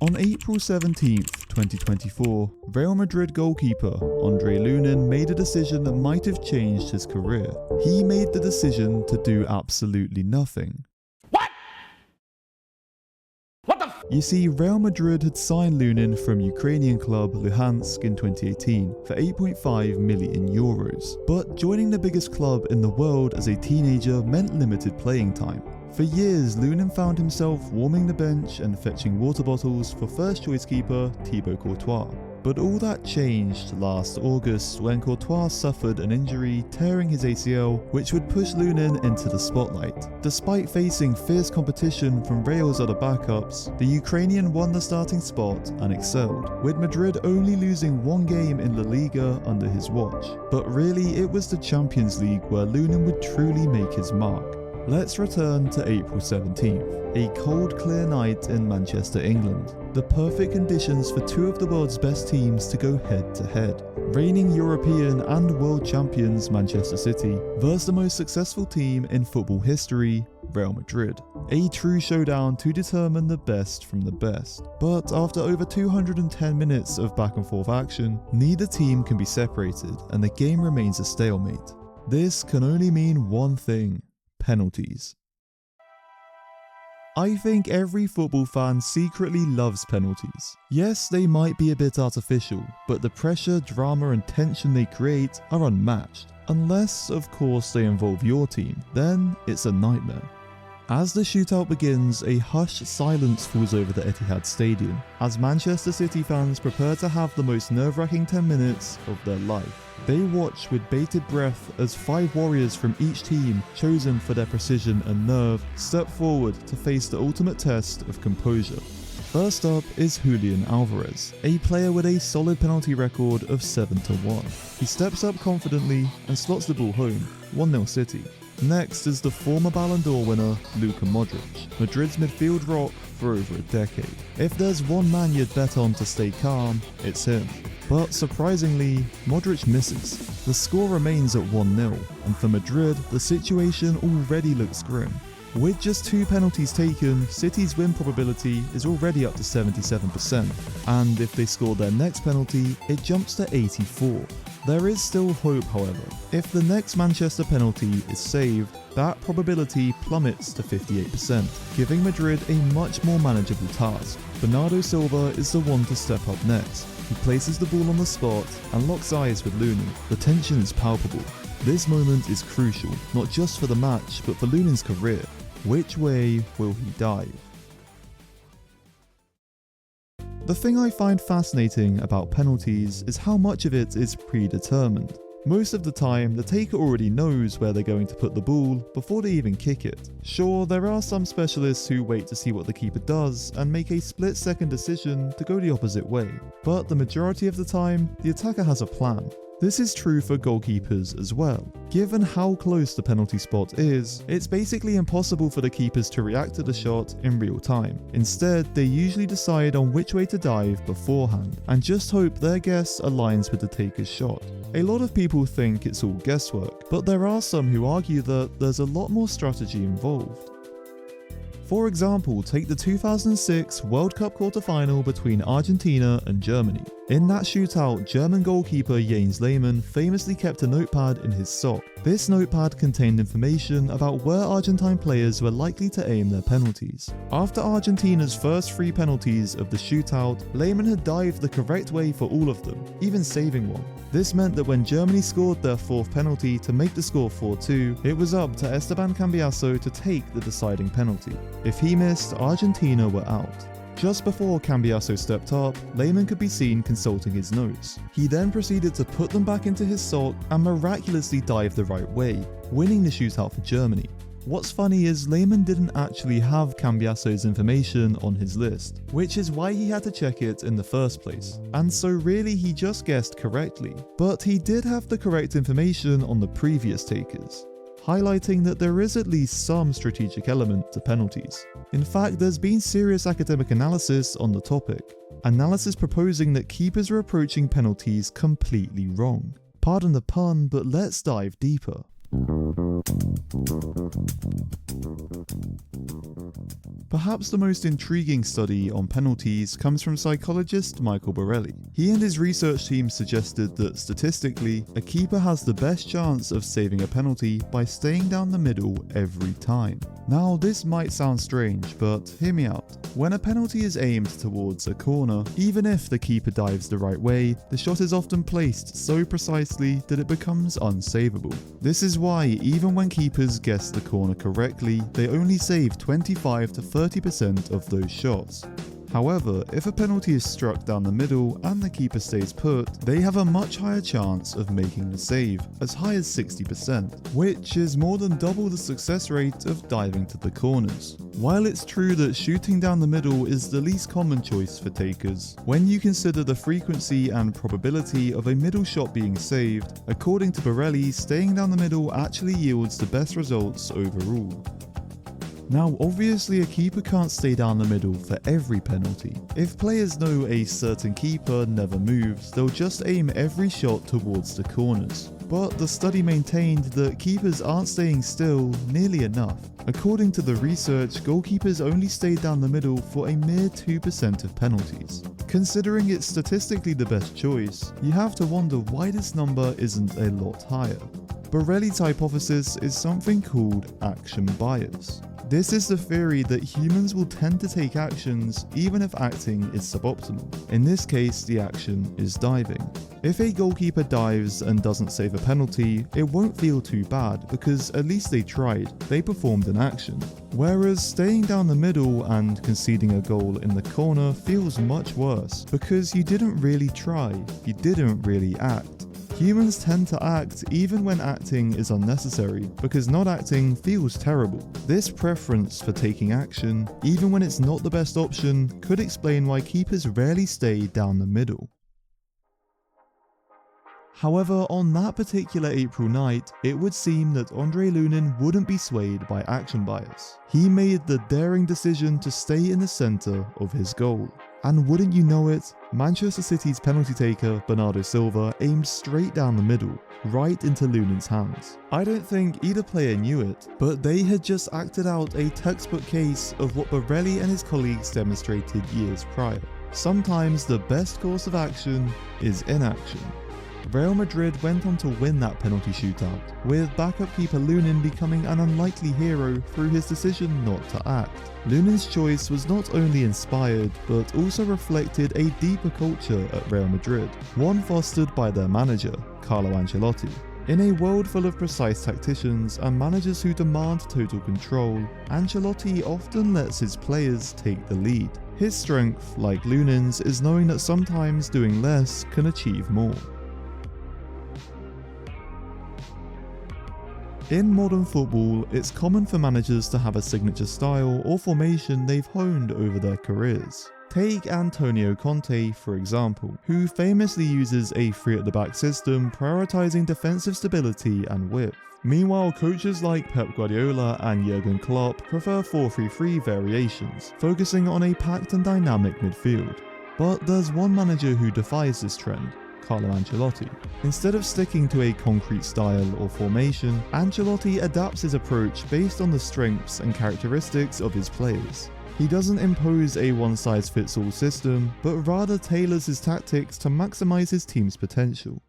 On April 17th, 2024, Real Madrid goalkeeper Andre Lunin made a decision that might have changed his career. He made the decision to do absolutely nothing. You see, Real Madrid had signed Lunin from Ukrainian club Luhansk in 2018 for 8.5 million euros. But joining the biggest club in the world as a teenager meant limited playing time. For years, Lunin found himself warming the bench and fetching water bottles for first choice keeper Thibaut Courtois. But all that changed last August when Courtois suffered an injury tearing his ACL, which would push Lunin into the spotlight. Despite facing fierce competition from Real's other backups, the Ukrainian won the starting spot and excelled, with Madrid only losing one game in La Liga under his watch. But really, it was the Champions League where Lunin would truly make his mark. Let's return to April 17th, a cold clear night in Manchester, England. The perfect conditions for two of the world's best teams to go head to head. Reigning European and world champions Manchester City versus the most successful team in football history, Real Madrid. A true showdown to determine the best from the best. But after over 210 minutes of back and forth action, neither team can be separated and the game remains a stalemate. This can only mean one thing: penalties. I think every football fan secretly loves penalties. Yes, they might be a bit artificial, but the pressure, drama and tension they create are unmatched. Unless, of course, they involve your team, then it's a nightmare. As the shootout begins, a hushed silence falls over the Etihad Stadium, as Manchester City fans prepare to have the most nerve-wracking 10 minutes of their life. They watch with bated breath as 5 warriors from each team, chosen for their precision and nerve, step forward to face the ultimate test of composure. First up is Julian Alvarez, a player with a solid penalty record of 7-1. He steps up confidently and slots the ball home, 1-0 City. Next is the former Ballon d'Or winner, Luka Modric, Madrid's midfield rock for over a decade. If there's one man you'd bet on to stay calm, it's him. But surprisingly, Modric misses. The score remains at 1-0, and for Madrid, the situation already looks grim. With just 2 penalties taken, City's win probability is already up to 77%, and if they score their next penalty, it jumps to 84%. There is still hope, however. If the next Manchester penalty is saved, that probability plummets to 58%, giving Madrid a much more manageable task. Bernardo Silva is the one to step up next. He places the ball on the spot and locks eyes with Lunin. The tension is palpable. This moment is crucial, not just for the match, but for Lunin's career. Which way will he dive? The thing I find fascinating about penalties is how much of it is predetermined. Most of the time, the taker already knows where they're going to put the ball before they even kick it. Sure, there are some specialists who wait to see what the keeper does and make a split-second decision to go the opposite way, but the majority of the time, the attacker has a plan. This is true for goalkeepers as well. Given how close the penalty spot is, it's basically impossible for the keepers to react to the shot in real time. Instead, they usually decide on which way to dive beforehand, and just hope their guess aligns with the taker's shot. A lot of people think it's all guesswork, but there are some who argue that there's a lot more strategy involved. For example, take the 2006 World Cup quarter-final between Argentina and Germany. In that shootout, German goalkeeper Jens Lehmann famously kept a notepad in his sock. This notepad contained information about where Argentine players were likely to aim their penalties. After Argentina's first 3 penalties of the shootout, Lehmann had dived the correct way for all of them, even saving one. This meant that when Germany scored their 4th penalty to make the score 4-2, it was up to Esteban Cambiasso to take the deciding penalty. If he missed, Argentina were out. Just before Cambiasso stepped up, Lehmann could be seen consulting his notes. He then proceeded to put them back into his sock and miraculously dived the right way, winning the shootout for Germany. What's funny is Lehmann didn't actually have Cambiasso's information on his list, which is why he had to check it in the first place. And so really he just guessed correctly. But he did have the correct information on the previous takers, highlighting that there is at least some strategic element to penalties. In fact, there's been serious academic analysis on the topic. Analysis proposing that keepers are approaching penalties completely wrong. Pardon the pun, but let's dive deeper. Perhaps the most intriguing study on penalties comes from psychologist Michael Borelli. He and his research team suggested that statistically, a keeper has the best chance of saving a penalty by staying down the middle every time. Now, this might sound strange, but hear me out. When a penalty is aimed towards a corner, even if the keeper dives the right way, the shot is often placed so precisely that it becomes unsavable. This is why even when keepers guess the corner correctly, they only save 25 to 30% of those shots. However, if a penalty is struck down the middle and the keeper stays put, they have a much higher chance of making the save, as high as 60%, which is more than double the success rate of diving to the corners. While it's true that shooting down the middle is the least common choice for takers, when you consider the frequency and probability of a middle shot being saved, according to Borelli, staying down the middle actually yields the best results overall. Now, obviously a keeper can't stay down the middle for every penalty. If players know a certain keeper never moves, they'll just aim every shot towards the corners. But the study maintained that keepers aren't staying still nearly enough. According to the research, goalkeepers only stayed down the middle for a mere 2% of penalties. Considering it's statistically the best choice, you have to wonder why this number isn't a lot higher. Borelli's hypothesis is something called action bias. This is the theory that humans will tend to take actions even if acting is suboptimal. In this case, the action is diving. If a goalkeeper dives and doesn't save a penalty, it won't feel too bad because at least they tried, they performed an action. Whereas staying down the middle and conceding a goal in the corner feels much worse because you didn't really try, you didn't really act. Humans tend to act even when acting is unnecessary, because not acting feels terrible. This preference for taking action, even when it's not the best option, could explain why keepers rarely stay down the middle. However, on that particular April night, it would seem that Andre Lunin wouldn't be swayed by action bias. He made the daring decision to stay in the centre of his goal. And wouldn't you know it, Manchester City's penalty taker Bernardo Silva aimed straight down the middle, right into Lunin's hands. I don't think either player knew it, but they had just acted out a textbook case of what Borelli and his colleagues demonstrated years prior. Sometimes the best course of action is inaction. Real Madrid went on to win that penalty shootout, with backup keeper Lunin becoming an unlikely hero through his decision not to act. Lunin's choice was not only inspired, but also reflected a deeper culture at Real Madrid, one fostered by their manager, Carlo Ancelotti. In a world full of precise tacticians and managers who demand total control, Ancelotti often lets his players take the lead. His strength, like Lunin's, is knowing that sometimes doing less can achieve more. In modern football, it's common for managers to have a signature style or formation they've honed over their careers. Take Antonio Conte, for example, who famously uses a three-at-the-back system prioritizing defensive stability and width. Meanwhile, coaches like Pep Guardiola and Jurgen Klopp prefer 4-3-3 variations, focusing on a packed and dynamic midfield. But there's one manager who defies this trend: Carlo Ancelotti. Instead of sticking to a concrete style or formation, Ancelotti adapts his approach based on the strengths and characteristics of his players. He doesn't impose a one-size-fits-all system, but rather tailors his tactics to maximize his team's potential.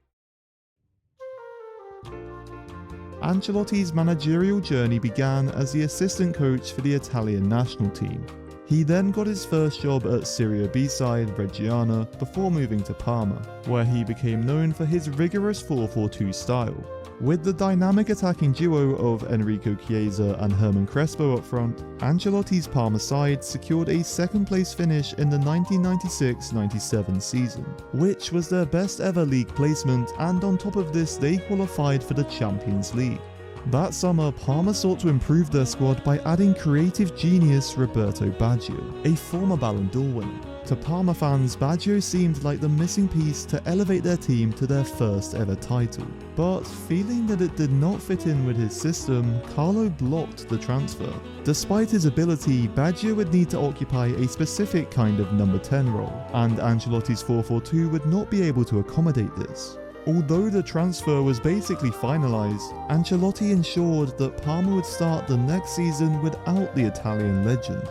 Ancelotti's managerial journey began as the assistant coach for the Italian national team. He then got his first job at Serie B side Reggiana before moving to Parma, where he became known for his rigorous 4-4-2 style. With the dynamic attacking duo of Enrico Chiesa and Herman Crespo up front, Ancelotti's Parma side secured a second-place finish in the 1996-97 season, which was their best ever league placement, and on top of this they qualified for the Champions League. That summer, Parma sought to improve their squad by adding creative genius Roberto Baggio, a former Ballon d'Or winner. To Parma fans, Baggio seemed like the missing piece to elevate their team to their first ever title. But feeling that it did not fit in with his system, Carlo blocked the transfer. Despite his ability, Baggio would need to occupy a specific kind of number 10 role, and Ancelotti's 4-4-2 would not be able to accommodate this. Although the transfer was basically finalised, Ancelotti ensured that Parma would start the next season without the Italian legend.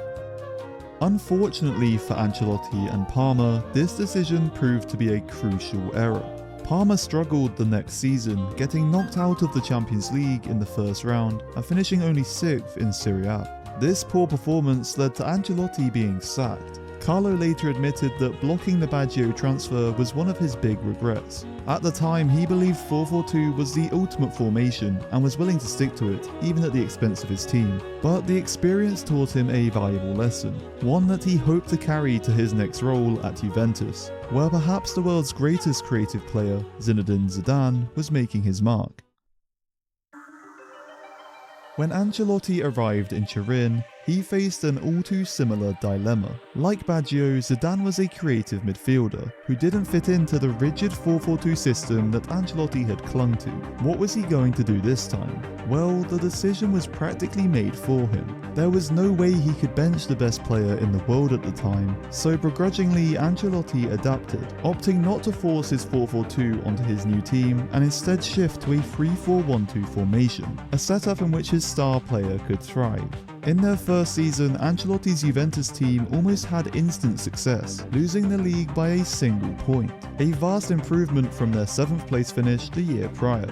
Unfortunately for Ancelotti and Parma, this decision proved to be a crucial error. Parma struggled the next season, getting knocked out of the Champions League in the first round and finishing only 6th in Serie A. This poor performance led to Ancelotti being sacked. Carlo later admitted that blocking the Baggio transfer was one of his big regrets. At the time, he believed 4-4-2 was the ultimate formation and was willing to stick to it, even at the expense of his team. But the experience taught him a valuable lesson, one that he hoped to carry to his next role at Juventus, where perhaps the world's greatest creative player, Zinedine Zidane, was making his mark. When Ancelotti arrived in Turin, he faced an all too similar dilemma. Like Baggio, Zidane was a creative midfielder who didn't fit into the rigid 4-4-2 system that Ancelotti had clung to. What was he going to do this time? Well, the decision was practically made for him. There was no way he could bench the best player in the world at the time, so begrudgingly Ancelotti adapted, opting not to force his 4-4-2 onto his new team and instead shift to a 3-4-1-2 formation, a setup in which his star player could thrive. In their first season, Ancelotti's Juventus team almost had instant success, losing the league by a single point, a vast improvement from their 7th place finish the year prior.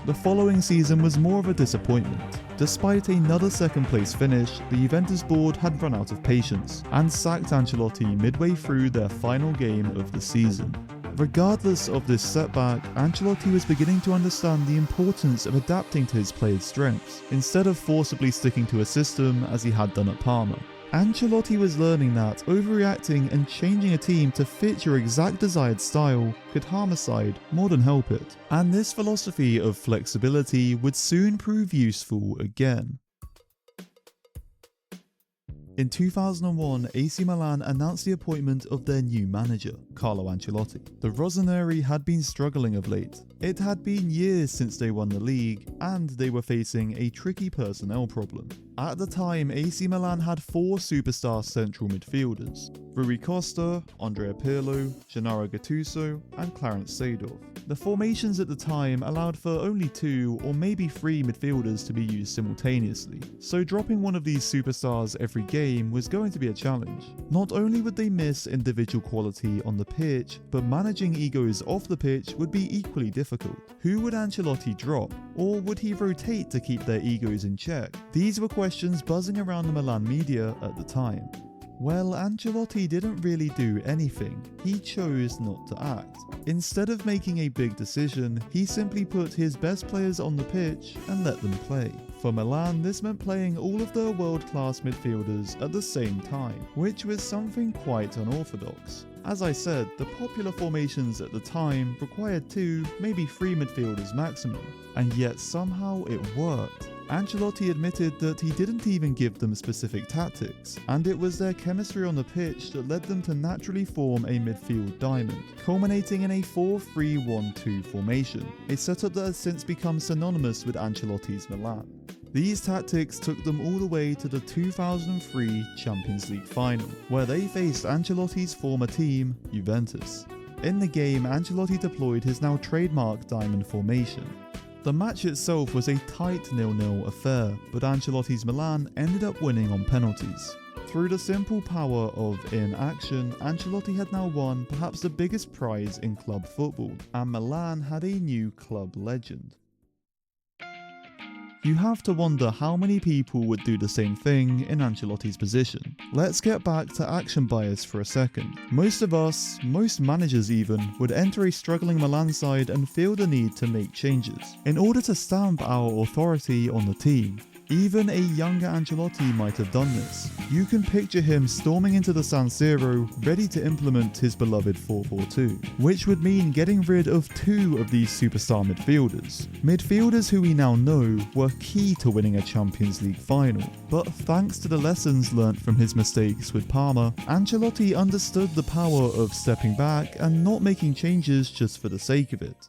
The following season was more of a disappointment. Despite another 2nd place finish, the Juventus board had run out of patience and sacked Ancelotti midway through their final game of the season. Regardless of this setback, Ancelotti was beginning to understand the importance of adapting to his players' strengths, instead of forcibly sticking to a system as he had done at Parma. Ancelotti was learning that overreacting and changing a team to fit your exact desired style could harm a side more than help it, and this philosophy of flexibility would soon prove useful again. In 2001, AC Milan announced the appointment of their new manager, Carlo Ancelotti. The Rossoneri had been struggling of late. It had been years since they won the league, and they were facing a tricky personnel problem. At the time, AC Milan had 4 superstar central midfielders: Rui Costa, Andrea Pirlo, Gennaro Gattuso, and Clarence Seedorf. The formations at the time allowed for only 2 or maybe 3 midfielders to be used simultaneously, so dropping one of these superstars every game was going to be a challenge. Not only would they miss individual quality on the pitch, but managing egos off the pitch would be equally difficult. Who would Ancelotti drop, or would he rotate to keep their egos in check? These were questions buzzing around the Milan media at the time. Well, Ancelotti didn't really do anything. He chose not to act. Instead of making a big decision, he simply put his best players on the pitch and let them play. For Milan, this meant playing all of their world-class midfielders at the same time, which was something quite unorthodox. As I said, the popular formations at the time required 2, maybe 3 midfielders maximum, and yet somehow it worked. Ancelotti admitted that he didn't even give them specific tactics, and it was their chemistry on the pitch that led them to naturally form a midfield diamond, culminating in a 4-3-1-2 formation, a setup that has since become synonymous with Ancelotti's Milan. These tactics took them all the way to the 2003 Champions League final, where they faced Ancelotti's former team, Juventus. In the game, Ancelotti deployed his now trademark diamond formation. The match itself was a tight 0-0 affair, but Ancelotti's Milan ended up winning on penalties. Through the simple power of inaction, Ancelotti had now won perhaps the biggest prize in club football, and Milan had a new club legend. You have to wonder how many people would do the same thing in Ancelotti's position. Let's get back to action bias for a second. Most of us, most managers even, would enter a struggling Milan side and feel the need to make changes in order to stamp our authority on the team. Even a younger Ancelotti might have done this. You can picture him storming into the San Siro, ready to implement his beloved 4-4-2, which would mean getting rid of 2 of these superstar midfielders. Midfielders who we now know were key to winning a Champions League final. But thanks to the lessons learnt from his mistakes with Parma, Ancelotti understood the power of stepping back and not making changes just for the sake of it.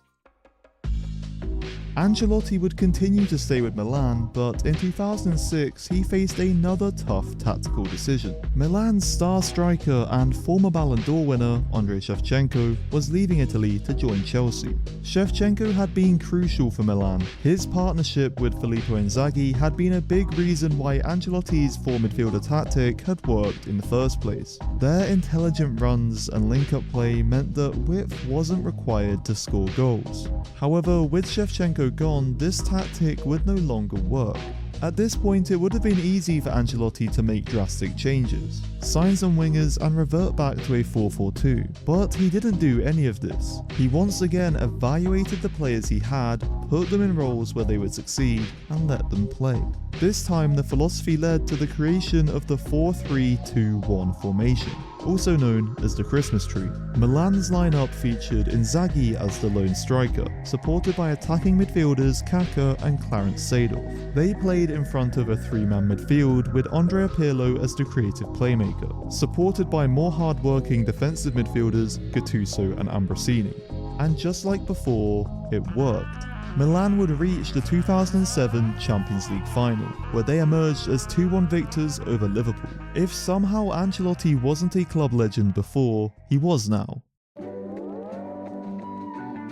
Ancelotti would continue to stay with Milan, but in 2006 he faced another tough tactical decision. Milan's star striker and former Ballon d'Or winner Andrei Shevchenko was leaving Italy to join Chelsea. Shevchenko had been crucial for Milan. His partnership with Filippo Inzaghi had been a big reason why Ancelotti's 4-midfielder tactic had worked in the first place. Their intelligent runs and link-up play meant that width wasn't required to score goals. However, with Shevchenko gone, this tactic would no longer work. At this point, it would have been easy for Ancelotti to make drastic changes, sign some wingers and revert back to a 4-4-2, but he didn't do any of this. He once again evaluated the players he had, put them in roles where they would succeed, and let them play. This time, the philosophy led to the creation of the 4-3-2-1 formation, also known as the Christmas tree. Milan's lineup featured Inzaghi as the lone striker, supported by attacking midfielders Kaká and Clarence Seedorf. They played in front of a 3-man midfield with Andrea Pirlo as the creative playmaker, supported by more hard-working defensive midfielders Gattuso and Ambrosini. And just like before, it worked. Milan would reach the 2007 Champions League final, where they emerged as 2-1 victors over Liverpool. If somehow Ancelotti wasn't a club legend before, he was now.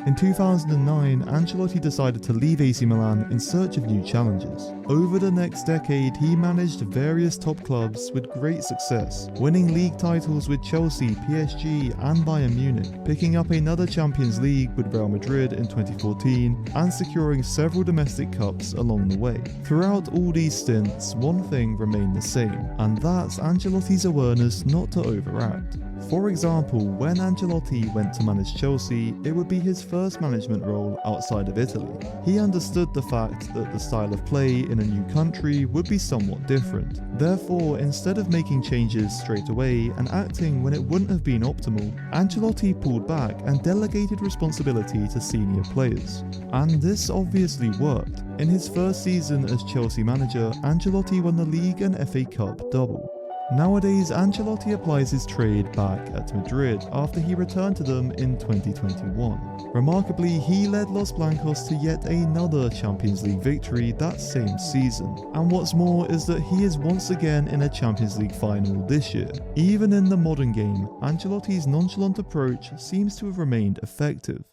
In 2009, Ancelotti decided to leave AC Milan in search of new challenges. Over the next decade, he managed various top clubs with great success, winning league titles with Chelsea, PSG and Bayern Munich, picking up another Champions League with Real Madrid in 2014 and securing several domestic cups along the way. Throughout all these stints, one thing remained the same, and that's Ancelotti's awareness not to overact. For example, when Ancelotti went to manage Chelsea, it would be his first management role outside of Italy. He understood the fact that the style of play in a new country would be somewhat different. Therefore, instead of making changes straight away and acting when it wouldn't have been optimal, Ancelotti pulled back and delegated responsibility to senior players. And this obviously worked. In his first season as Chelsea manager, Ancelotti won the league and FA Cup double. Nowadays, Ancelotti applies his trade back at Madrid after he returned to them in 2021. Remarkably, he led Los Blancos to yet another Champions League victory that same season. And what's more is that he is once again in a Champions League final this year. Even in the modern game, Ancelotti's nonchalant approach seems to have remained effective.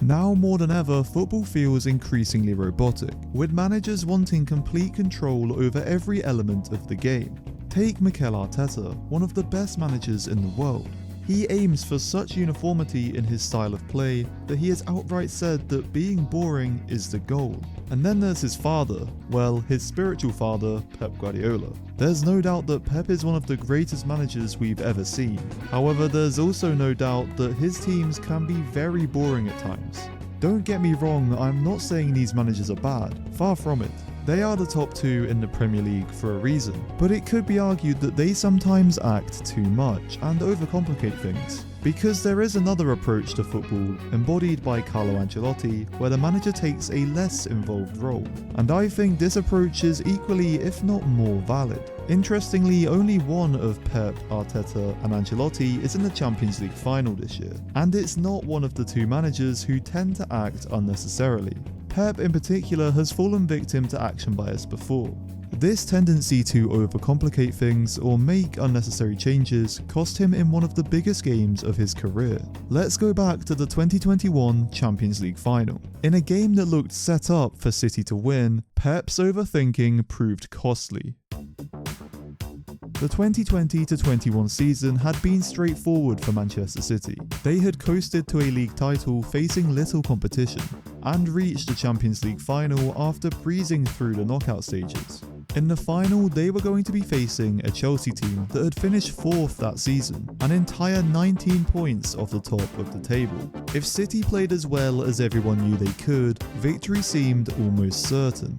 Now more than ever, football feels increasingly robotic, with managers wanting complete control over every element of the game. Take Mikel Arteta, one of the best managers in the world. He aims for such uniformity in his style of play that he has outright said that being boring is the goal. And then there's his father, well, his spiritual father, Pep Guardiola. There's no doubt that Pep is one of the greatest managers we've ever seen. However, there's also no doubt that his teams can be very boring at times. Don't get me wrong, I'm not saying these managers are bad, far from it. They are the top two in the Premier League for a reason, but it could be argued that they sometimes act too much and overcomplicate things. Because there is another approach to football, embodied by Carlo Ancelotti, where the manager takes a less involved role. And I think this approach is equally, if not more, valid. Interestingly, only one of Pep, Arteta and Ancelotti is in the Champions League final this year, and it's not one of the two managers who tend to act unnecessarily. Pep in particular has fallen victim to action bias before. This tendency to overcomplicate things or make unnecessary changes cost him in one of the biggest games of his career. Let's go back to the 2021 Champions League final. In a game that looked set up for City to win, Pep's overthinking proved costly. The 2020-21 season had been straightforward for Manchester City. They had coasted to a league title facing little competition, and reached the Champions League final after breezing through the knockout stages. In the final, they were going to be facing a Chelsea team that had finished 4th that season, an entire 19 points off the top of the table. If City played as well as everyone knew they could, victory seemed almost certain.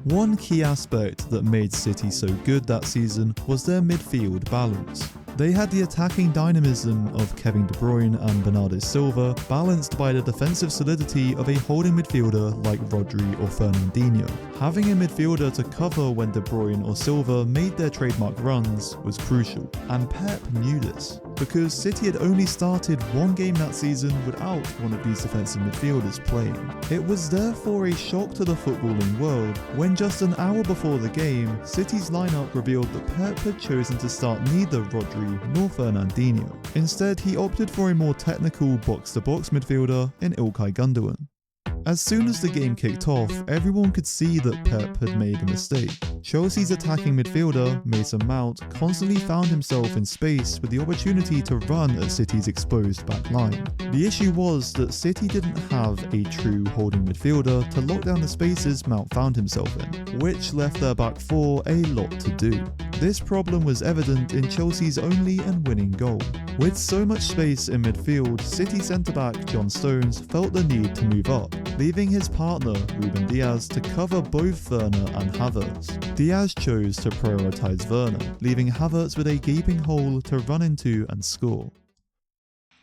One key aspect that made City so good that season was their midfield balance. They had the attacking dynamism of Kevin De Bruyne and Bernardo Silva, balanced by the defensive solidity of a holding midfielder like Rodri or Fernandinho. Having a midfielder to cover when De Bruyne or Silva made their trademark runs was crucial, and Pep knew this. because City had only started one game that season without one of these defensive midfielders playing. It was therefore a shock to the footballing world when just an hour before the game, City's lineup revealed that Pep had chosen to start neither Rodri nor Fernandinho. Instead, he opted for a more technical box-to-box midfielder in Ilkay Gundogan. As soon as the game kicked off, everyone could see that Pep had made a mistake. Chelsea's attacking midfielder, Mason Mount, constantly found himself in space with the opportunity to run at City's exposed back line. The issue was that City didn't have a true holding midfielder to lock down the spaces Mount found himself in, which left their back four a lot to do. This problem was evident in Chelsea's only and winning goal. With so much space in midfield, City centre-back John Stones felt the need to move up, leaving his partner Ruben Diaz to cover both Werner and Havertz. Diaz chose to prioritise Werner, leaving Havertz with a gaping hole to run into and score.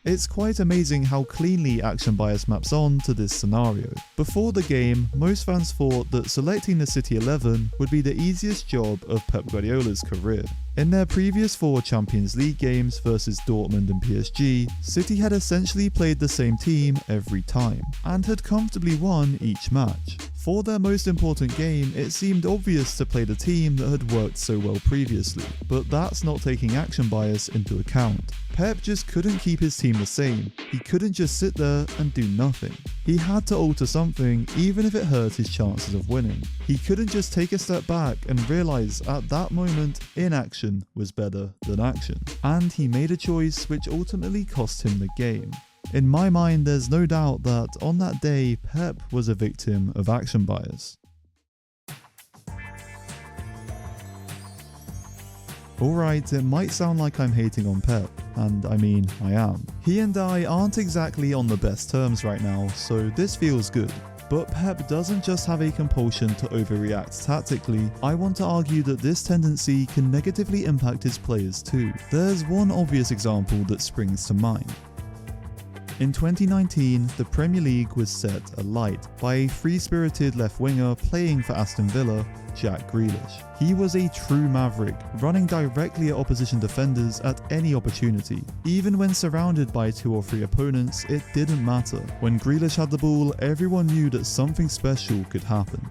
It's quite amazing how cleanly action bias maps on to this scenario. Before the game, most fans thought that selecting the City 11 would be the easiest job of Pep Guardiola's career. In their previous 4 Champions League games versus Dortmund and PSG, City had essentially played the same team every time, and had comfortably won each match. For their most important game, it seemed obvious to play the team that had worked so well previously, but that's not taking action bias into account. Pep just couldn't keep his team the same. He couldn't just sit there and do nothing. He had to alter something, even if it hurt his chances of winning. He couldn't just take a step back and realise at that moment inaction was better than action. And he made a choice which ultimately cost him the game. In my mind, there's no doubt that on that day, Pep was a victim of action bias. Alright, it might sound like I'm hating on Pep, and I mean, I am. He and I aren't exactly on the best terms right now, so this feels good. But Pep doesn't just have a compulsion to overreact tactically. I want to argue that this tendency can negatively impact his players too. There's one obvious example that springs to mind. In 2019, the Premier League was set alight by a free-spirited left winger playing for Aston Villa, Jack Grealish. He was a true maverick, running directly at opposition defenders at any opportunity. Even when surrounded by 2 or 3 opponents, it didn't matter. When Grealish had the ball, everyone knew that something special could happen.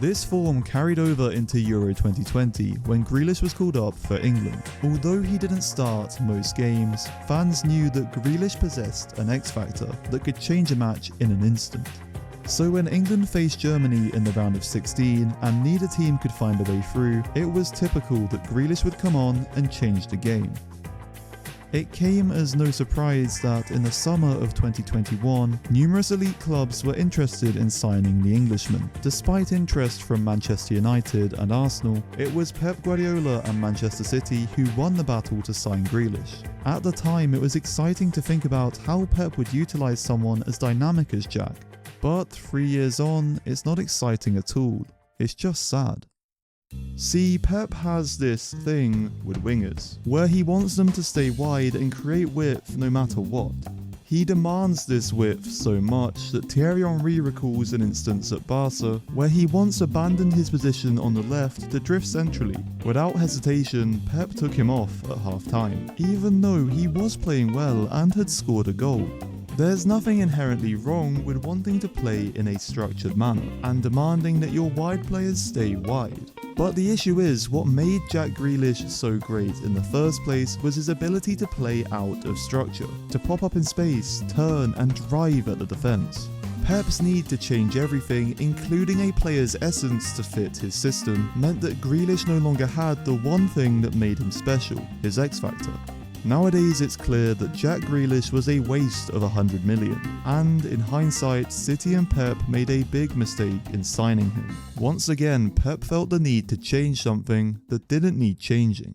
This form carried over into Euro 2020 when Grealish was called up for England. Although he didn't start most games, fans knew that Grealish possessed an X-factor that could change a match in an instant. So when England faced Germany in the round of 16 and neither team could find a way through, it was typical that Grealish would come on and change the game. It came as no surprise that in the summer of 2021, numerous elite clubs were interested in signing the Englishman. Despite interest from Manchester United and Arsenal, it was Pep Guardiola and Manchester City who won the battle to sign Grealish. At the time, it was exciting to think about how Pep would utilise someone as dynamic as Jack. But 3 years on, it's not exciting at all. It's just sad. See, Pep has this thing with wingers, where he wants them to stay wide and create width no matter what. He demands this width so much that Thierry Henry recalls an instance at Barca where he once abandoned his position on the left to drift centrally. Without hesitation, Pep took him off at half-time, even though he was playing well and had scored a goal. There's nothing inherently wrong with wanting to play in a structured manner and demanding that your wide players stay wide. But the issue is, what made Jack Grealish so great in the first place was his ability to play out of structure, to pop up in space, turn and drive at the defence. Pep's need to change everything, including a player's essence to fit his system, meant that Grealish no longer had the one thing that made him special, his X-factor. Nowadays it's clear that Jack Grealish was a waste of 100 million, and in hindsight, City and Pep made a big mistake in signing him. Once again, Pep felt the need to change something that didn't need changing.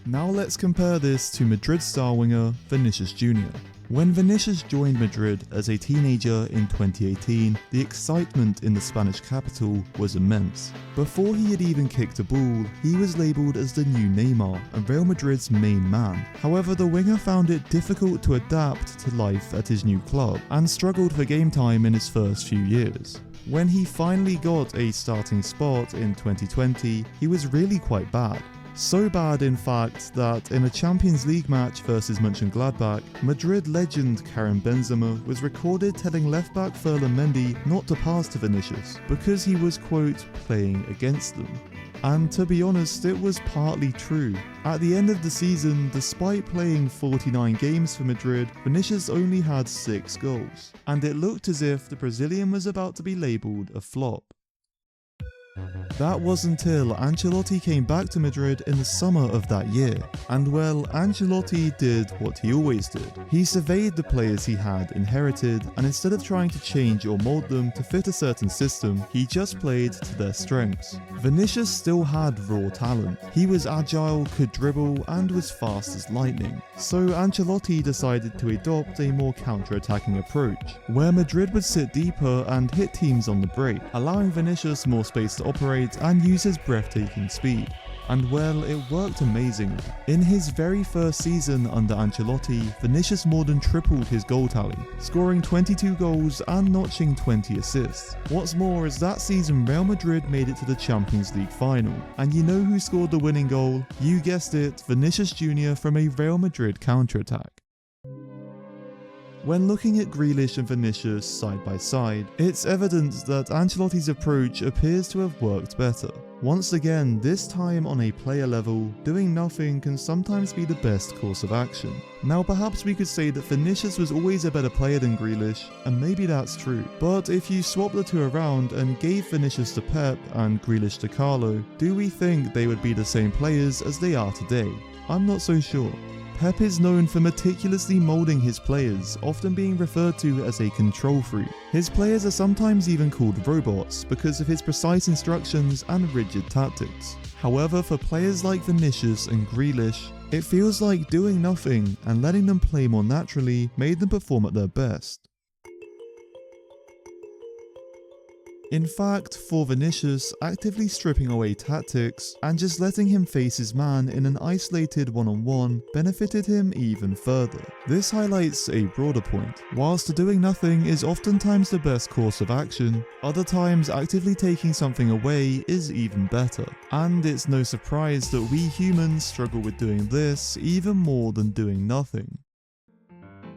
Now let's compare this to Madrid star winger Vinicius Jr. When Vinicius joined Madrid as a teenager in 2018, the excitement in the Spanish capital was immense. Before he had even kicked a ball, he was labelled as the new Neymar and Real Madrid's main man. However, the winger found it difficult to adapt to life at his new club and struggled for game time in his first few years. When he finally got a starting spot in 2020, he was really quite bad. So bad in fact that in a Champions League match versus Mönchengladbach, Madrid legend Karim Benzema was recorded telling left-back Ferland Mendy not to pass to Vinicius because he was, quote, playing against them. And to be honest, it was partly true. At the end of the season, despite playing 49 games for Madrid, Vinicius only had 6 goals, and it looked as if the Brazilian was about to be labelled a flop. That was until Ancelotti came back to Madrid in the summer of that year. And well, Ancelotti did what he always did. He surveyed the players he had inherited, and instead of trying to change or mould them to fit a certain system, he just played to their strengths. Vinicius still had raw talent. He was agile, could dribble, and was fast as lightning. So Ancelotti decided to adopt a more counter-attacking approach, where Madrid would sit deeper and hit teams on the break, allowing Vinicius more space to operate and use his breathtaking speed. And well, it worked amazingly. In his very first season under Ancelotti, Vinicius more than tripled his goal tally, scoring 22 goals and notching 20 assists. What's more is that season Real Madrid made it to the Champions League final. And you know who scored the winning goal? You guessed it, Vinicius Jr. from a Real Madrid counter-attack. When looking at Grealish and Vinicius side by side, it's evident that Ancelotti's approach appears to have worked better. Once again, this time on a player level, doing nothing can sometimes be the best course of action. Now perhaps we could say that Vinicius was always a better player than Grealish, and maybe that's true. But if you swap the two around and gave Vinicius to Pep and Grealish to Carlo, do we think they would be the same players as they are today? I'm not so sure. Pep is known for meticulously moulding his players, often being referred to as a control freak. His players are sometimes even called robots because of his precise instructions and rigid tactics. However, for players like Vinicius and Grealish, it feels like doing nothing and letting them play more naturally made them perform at their best. In fact, for Vinicius, actively stripping away tactics and just letting him face his man in an isolated one-on-one benefited him even further. This highlights a broader point. Whilst doing nothing is oftentimes the best course of action, other times actively taking something away is even better. And it's no surprise that we humans struggle with doing this even more than doing nothing.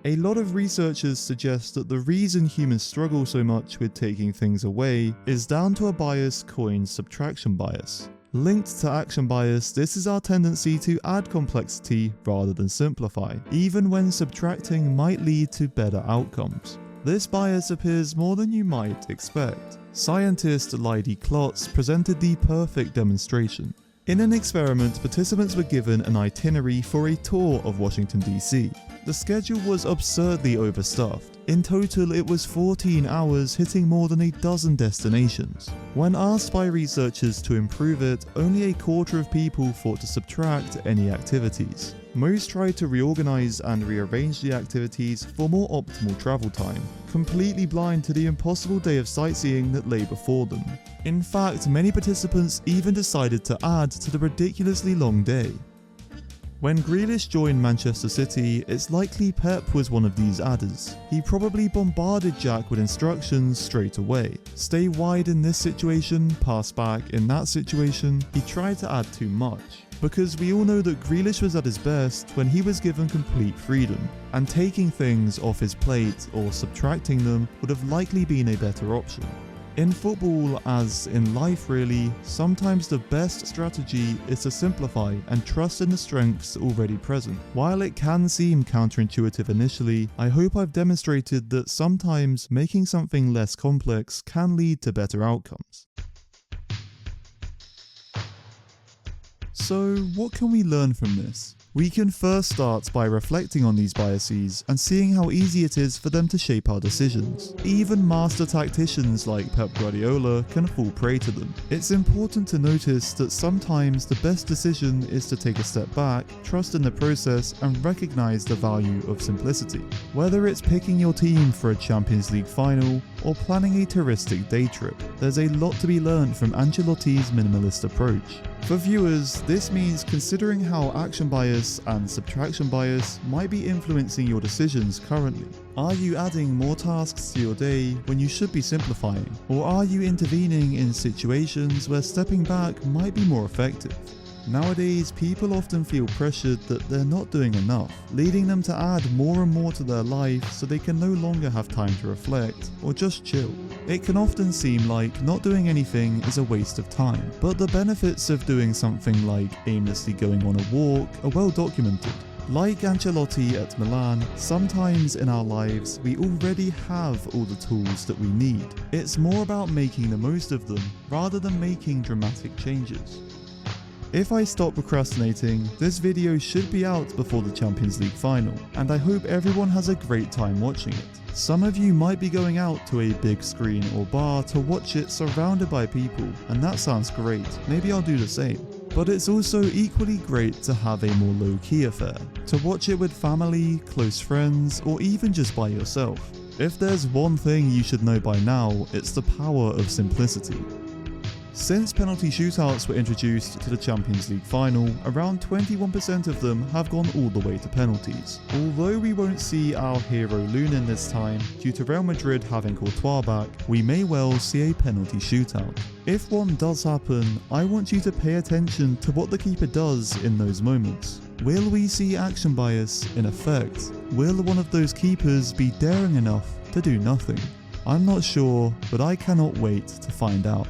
A lot of researchers suggest that the reason humans struggle so much with taking things away is down to a bias coined subtraction bias. Linked to action bias, this is our tendency to add complexity rather than simplify, even when subtracting might lead to better outcomes. This bias appears more than you might expect. Scientist Lydie Klotz presented the perfect demonstration. In an experiment, participants were given an itinerary for a tour of Washington, D.C. The schedule was absurdly overstuffed. In total, it was 14 hours, hitting more than a dozen destinations. When asked by researchers to improve it, only a quarter of people thought to subtract any activities. Most tried to reorganize and rearrange the activities for more optimal travel time, completely blind to the impossible day of sightseeing that lay before them. In fact, many participants even decided to add to the ridiculously long day. When Grealish joined Manchester City, it's likely Pep was one of these adders. He probably bombarded Jack with instructions straight away. Stay wide in this situation, pass back in that situation. He tried to add too much. Because we all know that Grealish was at his best when he was given complete freedom, and taking things off his plate or subtracting them would have likely been a better option. In football, as in life really, sometimes the best strategy is to simplify and trust in the strengths already present. While it can seem counterintuitive initially, I hope I've demonstrated that sometimes making something less complex can lead to better outcomes. So, what can we learn from this? We can first start by reflecting on these biases and seeing how easy it is for them to shape our decisions. Even master tacticians like Pep Guardiola can fall prey to them. It's important to notice that sometimes the best decision is to take a step back, trust in the process, and recognize the value of simplicity. Whether it's picking your team for a Champions League final or planning a touristic day trip, there's a lot to be learned from Ancelotti's minimalist approach. For viewers, this means considering how action bias and subtraction bias might be influencing your decisions currently. Are you adding more tasks to your day when you should be simplifying? Or are you intervening in situations where stepping back might be more effective? Nowadays, people often feel pressured that they're not doing enough, leading them to add more and more to their life so they can no longer have time to reflect or just chill. It can often seem like not doing anything is a waste of time, but the benefits of doing something like aimlessly going on a walk are well documented. Like Ancelotti at Milan, sometimes in our lives we already have all the tools that we need. It's more about making the most of them rather than making dramatic changes. If I stop procrastinating, this video should be out before the Champions League final, and I hope everyone has a great time watching it. Some of you might be going out to a big screen or bar to watch it surrounded by people, and that sounds great. Maybe I'll do the same. But it's also equally great to have a more low-key affair, to watch it with family, close friends, or even just by yourself. If there's one thing you should know by now, it's the power of simplicity. Since penalty shootouts were introduced to the Champions League final, around 21% of them have gone all the way to penalties. Although we won't see our hero Lunin this time, due to Real Madrid having Courtois back, we may well see a penalty shootout. If one does happen, I want you to pay attention to what the keeper does in those moments. Will we see action bias in effect? Will one of those keepers be daring enough to do nothing? I'm not sure, but I cannot wait to find out.